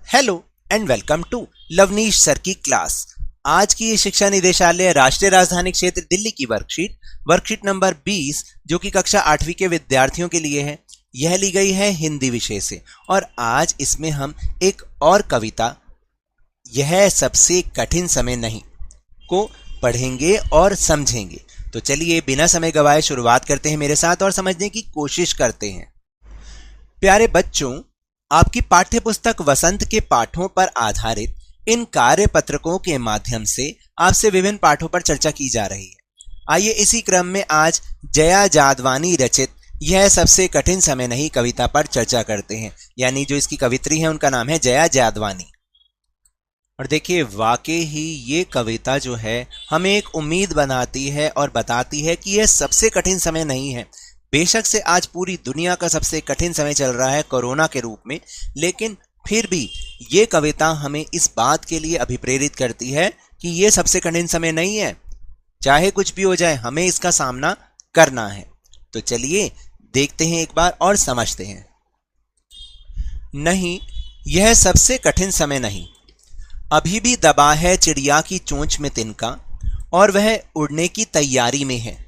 Hello and welcome to Lavneesh sir की class. आज की शिक्षा निदेशालय राष्ट्रीय राजधानी क्षेत्र दिल्ली की वर्कशीट नंबर 20 जो कि कक्षा 8वीं के विद्यार्थियों के लिए है, यह ली गई है हिंदी विषय से। और आज इसमें हम एक और कविता यह सबसे कठिन समय नहीं को पढ़ेंगे और समझेंगे। तो चलिए बिना समय गवाए शुरुआत करते हैं मेरे साथ और समझने की कोशिश करते हैं। प्यारे बच्चों, आपकी पाठ्य पुस्तक वसंत के पाठों पर आधारित इन कार्य पत्रकों के माध्यम से आपसे विभिन्न पाठों पर चर्चा की जा रही है। आइए इसी क्रम में आज जया जादवानी रचित यह सबसे कठिन समय नहीं कविता पर चर्चा करते हैं। यानी जो इसकी कवित्री है उनका नाम है जया जादवानी। और देखिए वाकई ही ये कविता जो है हमें एक उम्मीद बनाती है और बताती है कि यह सबसे कठिन समय नहीं है। बेशक से आज पूरी दुनिया का सबसे कठिन समय चल रहा है कोरोना के रूप में, लेकिन फिर भी ये कविता हमें इस बात के लिए अभिप्रेरित करती है कि ये सबसे कठिन समय नहीं है। चाहे कुछ भी हो जाए हमें इसका सामना करना है। तो चलिए देखते हैं एक बार और समझते हैं। नहीं, यह सबसे कठिन समय नहीं। अभी भी दबा है चिड़िया की चोंच में तिनका और वह उड़ने की तैयारी में है।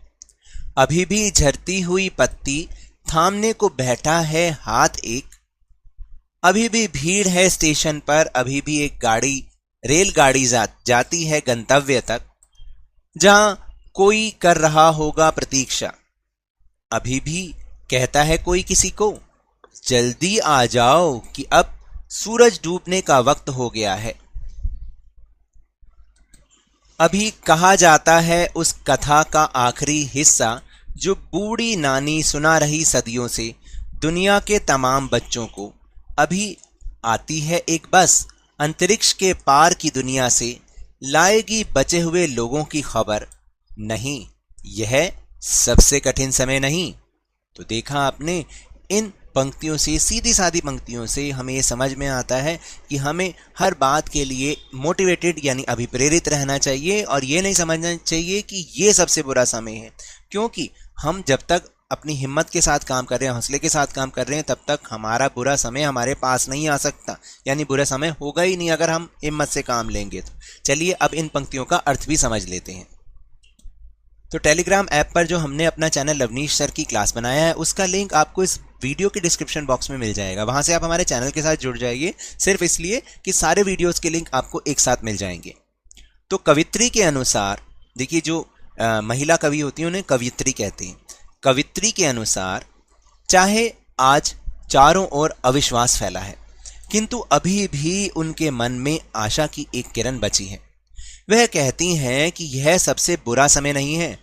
अभी भी झरती हुई पत्ती थामने को बैठा है हाथ एक। अभी भी भीड़ है स्टेशन पर, अभी भी एक रेलगाड़ी जाती है गंतव्य तक, जहां कोई कर रहा होगा प्रतीक्षा। अभी भी कहता है कोई किसी को, जल्दी आ जाओ कि अब सूरज डूबने का वक्त हो गया है। अभी कहा जाता है उस कथा का आखिरी हिस्सा जो बूढ़ी नानी सुना रही सदियों से दुनिया के तमाम बच्चों को। अभी आती है एक बस अंतरिक्ष के पार की दुनिया से, लाएगी बचे हुए लोगों की खबर। नहीं, यह सबसे कठिन समय नहीं। तो देखा आपने, इन पंक्तियों से, सीधी सादी पंक्तियों से हमें ये समझ में आता है कि हमें हर बात के लिए मोटिवेटेड यानी अभिप्रेरित रहना चाहिए और ये नहीं समझना चाहिए कि ये सबसे बुरा समय है। क्योंकि हम जब तक अपनी हिम्मत के साथ काम कर रहे हैं, हौसले के साथ काम कर रहे हैं, तब तक हमारा बुरा समय हमारे पास नहीं आ सकता। यानी बुरा समय होगा ही नहीं अगर हम हिम्मत से काम लेंगे तो। चलिए अब इन पंक्तियों का अर्थ भी समझ लेते हैं। तो टेलीग्राम ऐप पर जो हमने अपना चैनल लवनीश सर की क्लास बनाया है उसका लिंक आपको इस वीडियो के डिस्क्रिप्शन बॉक्स में मिल जाएगा। वहां से आप हमारे चैनल के साथ जुड़ जाइए, सिर्फ इसलिए कि सारे वीडियोस के लिंक आपको एक साथ मिल जाएंगे। तो कवित्री के अनुसार, देखिए जो महिला कवि होती हैं उन्हें कवित्री कहते हैं। कवित्री के अनुसार चाहे आज चारों ओर अविश्वास फैला है, किंतु अभी भी उनके मन में आशा की एक किरण बची है। वह कहती हैं कि यह सबसे बुरा समय नहीं है।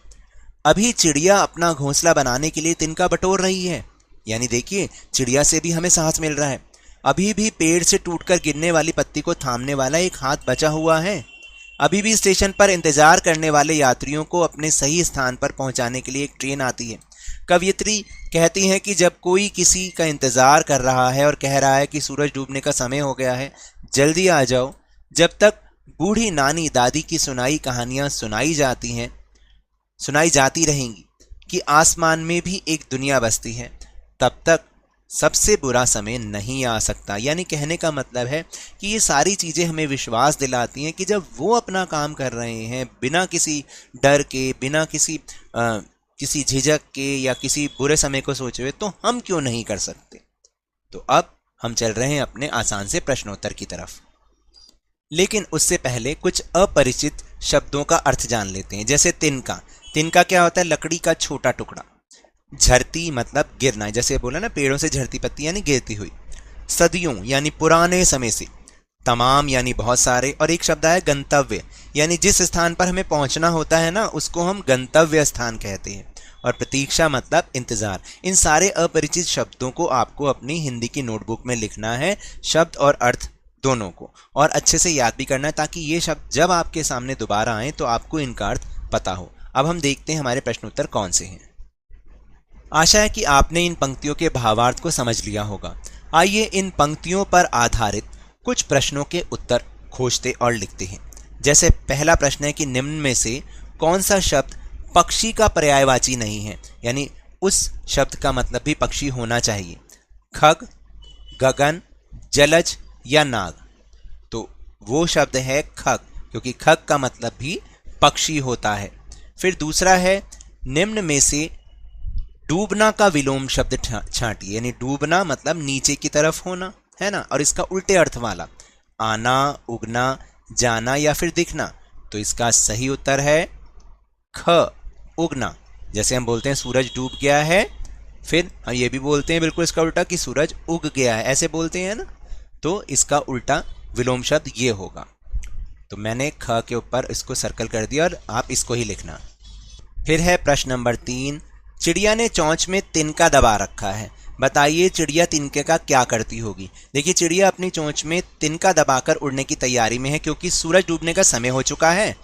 अभी चिड़िया अपना घोंसला बनाने के लिए तिनका बटोर रही है। यानी देखिए चिड़िया से भी हमें साहस मिल रहा है। अभी भी पेड़ से टूटकर गिरने वाली पत्ती को थामने वाला एक हाथ बचा हुआ है। अभी भी स्टेशन पर इंतजार करने वाले यात्रियों को अपने सही स्थान पर पहुंचाने के लिए एक ट्रेन आती है। कवियत्री कहती हैं कि जब कोई किसी का इंतजार कर रहा है और कह रहा है कि सूरज डूबने का समय हो गया है, जल्दी आ जाओ, जब तक बूढ़ी नानी दादी की सुनाई कहानियां सुनाई जाती रहेंगी कि आसमान में भी एक दुनिया बसती है, तब तक सबसे बुरा समय नहीं आ सकता। यानी कहने का मतलब है कि ये सारी चीज़ें हमें विश्वास दिलाती हैं कि जब वो अपना काम कर रहे हैं बिना किसी डर के, बिना किसी झिझक के या किसी बुरे समय को सोचे हुए, तो हम क्यों नहीं कर सकते। तो अब हम चल रहे हैं अपने आसान से प्रश्नोत्तर की तरफ, लेकिन उससे पहले कुछ अपरिचित शब्दों का अर्थ जान लेते हैं। जैसे तिनका। तिनका क्या होता है? लकड़ी का छोटा टुकड़ा। झरती मतलब गिरना, जैसे बोला ना पेड़ों से झरती पत्ती यानी गिरती हुई। सदियों यानी पुराने समय से। तमाम यानी बहुत सारे। और एक शब्द है गंतव्य, यानी जिस स्थान पर हमें पहुंचना होता है ना उसको हम गंतव्य स्थान कहते हैं। और प्रतीक्षा मतलब इंतजार। इन सारे अपरिचित शब्दों को आपको अपनी हिंदी की नोटबुक में लिखना है, शब्द और अर्थ दोनों को, और अच्छे से याद भी करना है ताकि ये शब्द जब आपके सामने दोबारा आए तो आपको इनका अर्थ पता हो। अब हम देखते हैं हमारे प्रश्नोत्तर कौन से हैं। आशा है कि आपने इन पंक्तियों के भावार्थ को समझ लिया होगा। आइए इन पंक्तियों पर आधारित कुछ प्रश्नों के उत्तर खोजते और लिखते हैं। जैसे पहला प्रश्न है कि निम्न में से कौन सा शब्द पक्षी का पर्यायवाची नहीं है, यानी उस शब्द का मतलब भी पक्षी होना चाहिए। खग, गगन, जलज या नाग। वो शब्द है खग, क्योंकि खग का मतलब भी पक्षी होता है। फिर दूसरा है निम्न में से डूबना का विलोम शब्द छांटिए, यानी डूबना मतलब नीचे की तरफ होना, है ना, और इसका उल्टे अर्थ वाला आना, उगना, जाना या फिर दिखना। तो इसका सही उत्तर है ख, उगना। जैसे हम बोलते हैं सूरज डूब गया है, फिर हम ये भी बोलते हैं बिल्कुल इसका उल्टा कि सूरज उग गया है, ऐसे बोलते हैं ना। तो इसका उल्टा विलोम शब्द ये होगा। तो मैंने ख के ऊपर इसको सर्कल कर दिया और आप इसको ही लिखना। फिर है प्रश्न नंबर 3, चिड़िया ने चोंच में तिनका दबा रखा है, बताइए चिड़िया तिनके का क्या करती होगी। देखिए चिड़िया अपनी चोंच में तिनका दबाकर उड़ने की तैयारी में है, क्योंकि सूरज डूबने का समय हो चुका है।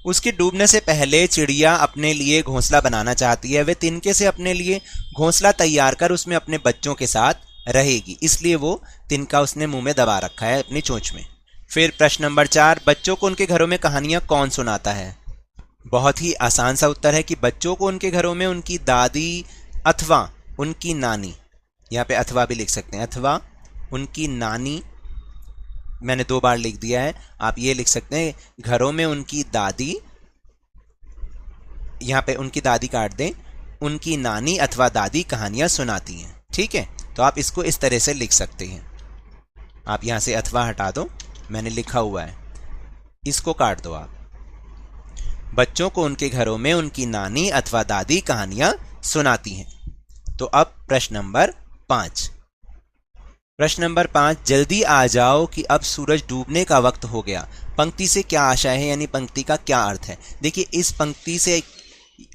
उसके डूबने से पहले चिड़िया अपने लिए घोंसला बनाना चाहती है। वह तिनके से अपने लिए घोंसला तैयार कर उसमें अपने बच्चों के साथ रहेगी, इसलिए वो तिनका उसने मुंह में दबा रखा है अपनी चोंच में। फिर प्रश्न नंबर 4, बच्चों को उनके घरों में कहानियां कौन सुनाता है। बहुत ही आसान सा उत्तर है कि बच्चों को उनके घरों में उनकी दादी अथवा उनकी नानी, यहाँ पे अथवा भी लिख सकते हैं, अथवा उनकी नानी, मैंने 2 बार लिख दिया है, आप ये लिख सकते हैं घरों में उनकी दादी, यहाँ पे उनकी दादी काट दें, उनकी नानी अथवा दादी कहानियां सुनाती हैं। ठीक है, तो आप इसको इस तरह से लिख सकते हैं। आप यहाँ से अथवा हटा दो, मैंने लिखा हुआ है, इसको काट दो आप। बच्चों को उनके घरों में उनकी नानी अथवा दादी कहानियां सुनाती हैं। तो अब प्रश्न नंबर 5, प्रश्न नंबर 5, जल्दी आ जाओ कि अब सूरज डूबने का वक्त हो गया। पंक्ति से क्या आशय है, यानी पंक्ति का क्या अर्थ है। देखिए इस पंक्ति से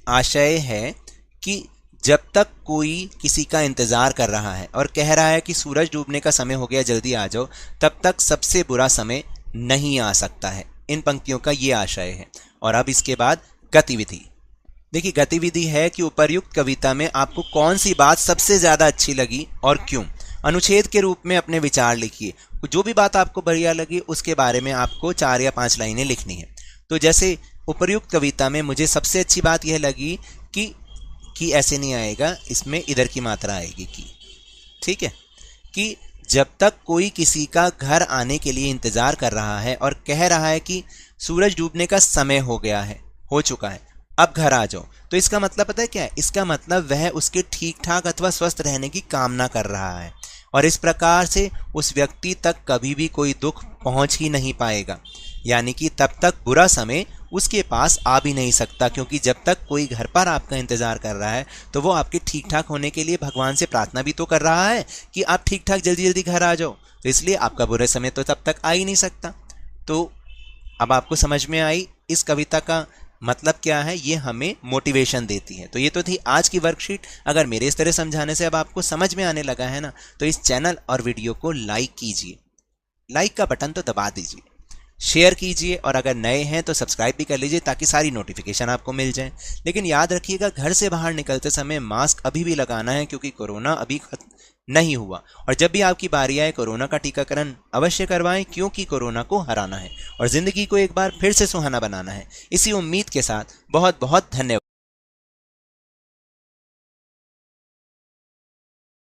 आशय है कि जब तक कोई किसी का इंतजार कर रहा है और कह रहा है कि सूरज डूबने का समय हो गया जल्दी आ जाओ, तब तक सबसे बुरा समय नहीं आ सकता है। इन पंक्तियों का ये आशय है। और अब इसके बाद गतिविधि। देखिए गतिविधि है कि उपर्युक्त कविता में आपको कौन सी बात सबसे ज्यादा अच्छी लगी और क्यों। अनुच्छेद के रूप में अपने विचार लिखिए। जो भी बात आपको बढ़िया लगी उसके बारे में आपको 4 या 5 लाइनें लिखनी है। तो जैसे उपर्युक्त कविता में मुझे सबसे अच्छी बात यह लगी कि ऐसे नहीं आएगा, इसमें इधर की मात्रा आएगी की। ठीक है, कि जब तक कोई किसी का घर आने के लिए इंतजार कर रहा है और कह रहा है कि सूरज डूबने का समय हो गया है, हो चुका है, अब घर आ जाओ, तो इसका मतलब पता है क्या है। इसका मतलब वह उसके ठीक ठाक अथवा स्वस्थ रहने की कामना कर रहा है और इस प्रकार से उस व्यक्ति तक कभी भी कोई दुख पहुंच ही नहीं पाएगा, यानी कि तब तक बुरा समय उसके पास आ भी नहीं सकता, क्योंकि जब तक कोई घर पर आपका इंतजार कर रहा है तो वो आपके ठीक ठाक होने के लिए भगवान से प्रार्थना भी तो कर रहा है कि आप ठीक ठाक जल्दी जल्दी घर आ जाओ। तो इसलिए आपका बुरा समय तो तब तक आ ही नहीं सकता। तो अब आपको समझ में आई इस कविता का मतलब क्या है, ये हमें मोटिवेशन देती है। तो ये तो थी आज की वर्कशीट। अगर मेरे इस तरह समझाने से अब आपको समझ में आने लगा है ना, तो इस चैनल और वीडियो को लाइक कीजिए, लाइक का बटन तो दबा दीजिए, शेयर कीजिए और अगर नए हैं तो सब्सक्राइब भी कर लीजिए ताकि सारी नोटिफिकेशन आपको मिल जाए। लेकिन याद रखिएगा घर से बाहर निकलते समय मास्क अभी भी लगाना है, क्योंकि कोरोना अभी खत्म नहीं हुआ। और जब भी आपकी बारी आए कोरोना का टीकाकरण अवश्य करवाएं, क्योंकि कोरोना को हराना है और जिंदगी को एक बार फिर से सुहाना बनाना है। इसी उम्मीद के साथ बहुत बहुत धन्यवाद।